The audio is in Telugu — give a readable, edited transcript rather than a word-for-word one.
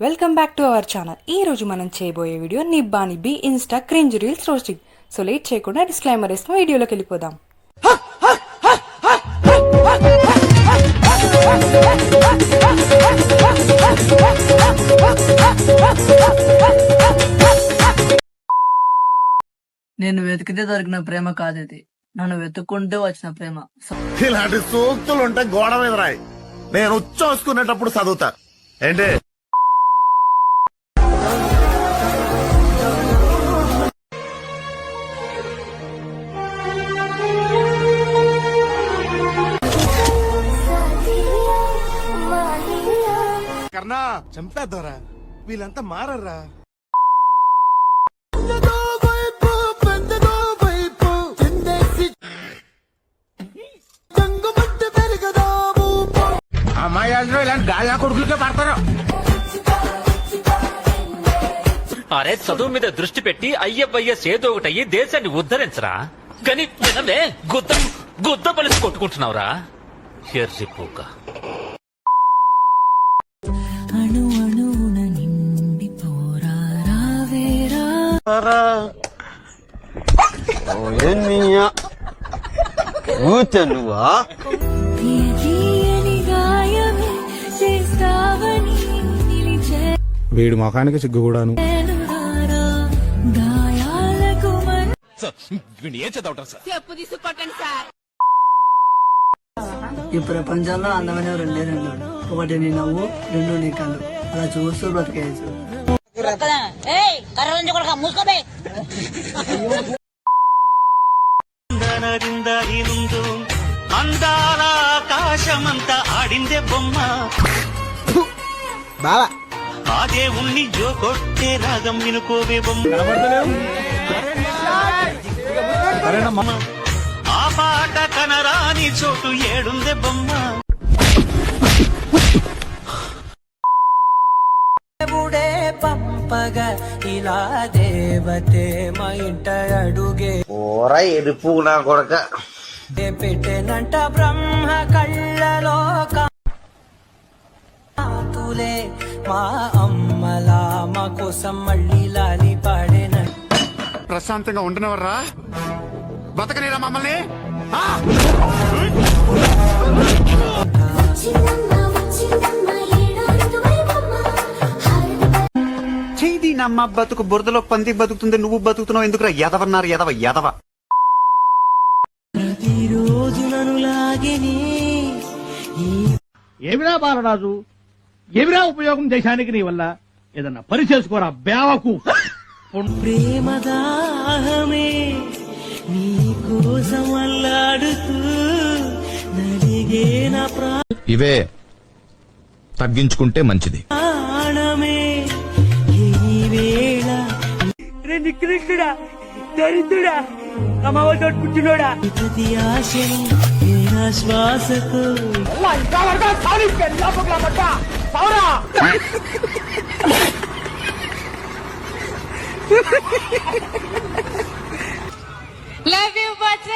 Welcome back to our channel. ఈ రోజు మనం చేయబోయే వీడియో నిబ్బాని బి insta cringe reels roasting. So late చేయకుండా డిస్క్లైమర్ వేసుకుని వీడియోలోకి వెళ్ళిపోదాం. నేను వెతికితే దొరికిన ప్రేమ కాదేది, నన్ను వెతుక్కుంటూ వచ్చిన ప్రేమ. ఇలాంటి సూక్తులు ఉంటే గోడ మీద రాయి, నేను ఉచ్చోసుకునేటప్పుడు చదువుతా. ఏంటి కర్ణా చంపేద్దారా, వీళ్ళంతా మారరా. అమ్మాయి ఇలాంటి గాయా కొడుకులకే పడతారు. అరే చదువు మీద దృష్టి పెట్టి అయ్యవయ్యస్ ఏదో ఒకటయ్యి దేశాన్ని ఉద్ధరించరా. కానీ వినవే, గుద్ద పలిసి కొట్టుకుంటున్నావురా ఎర్రిపోక. నువ్వా వీడి ముఖానికి సిగ్గు కూడాను. ఈ ప్రపంచంలో అందమైన రెండే రెండు, ఒకటి నీ నవ్వు, రెండు నీ కళ్ళు. అలా చూస్తూ బ్రతికేయచ్చు. అందాల ఆకాశమంతా ఆడిందే బొమ్మ, బావా ఆ దేవుణ్ణి జో కొట్టే రాగం వినుకోవే బొమ్మ. ఆ పాట కనరాని చోటు ఏడుందే బొమ్మ. పంపగా ఇలా దేవతే మా ఇంట అడుగే ఓరా ఎరుపు నా కొడక పెట్టెనంట బ్రహ్మ కళ్ళలో కాతులే. మా అమ్మలా మా కోసం మళ్ళీ లాలి పాడేన. ప్రశాంతంగా ఉండనవర్రా, బతకనేరా మమ్మల్ని. చేయి నమ్మ బతుకు బురదలో పంది బతుకుతుంది, నువ్వు బతుకుతున్నావు ఎందుకురా? ఎదవన్నారు ఎదవ ఎదవ. ప్రతిరోజు నన్ను లాగేనే. ఏమిరా బాలరాజు, ఏమిరా ఉపయోగం దేశానికి నీ వల్ల? ఏదన్నా పని చేసుకోరా బేవకు. ప్రేమ దాహమే నీ కోసం అల్లాడుతూ నడిగే నా ఇవే తగ్గించుకుంటే మంచిది. ప్రాణమే ఈ వేళ. నికృష్టుడా, దరిద్రుడా, అమ్మవ తోడుకుంటున్నాడా, ప్రతి ఆశని నా శ్వాసతో Love you, Butch.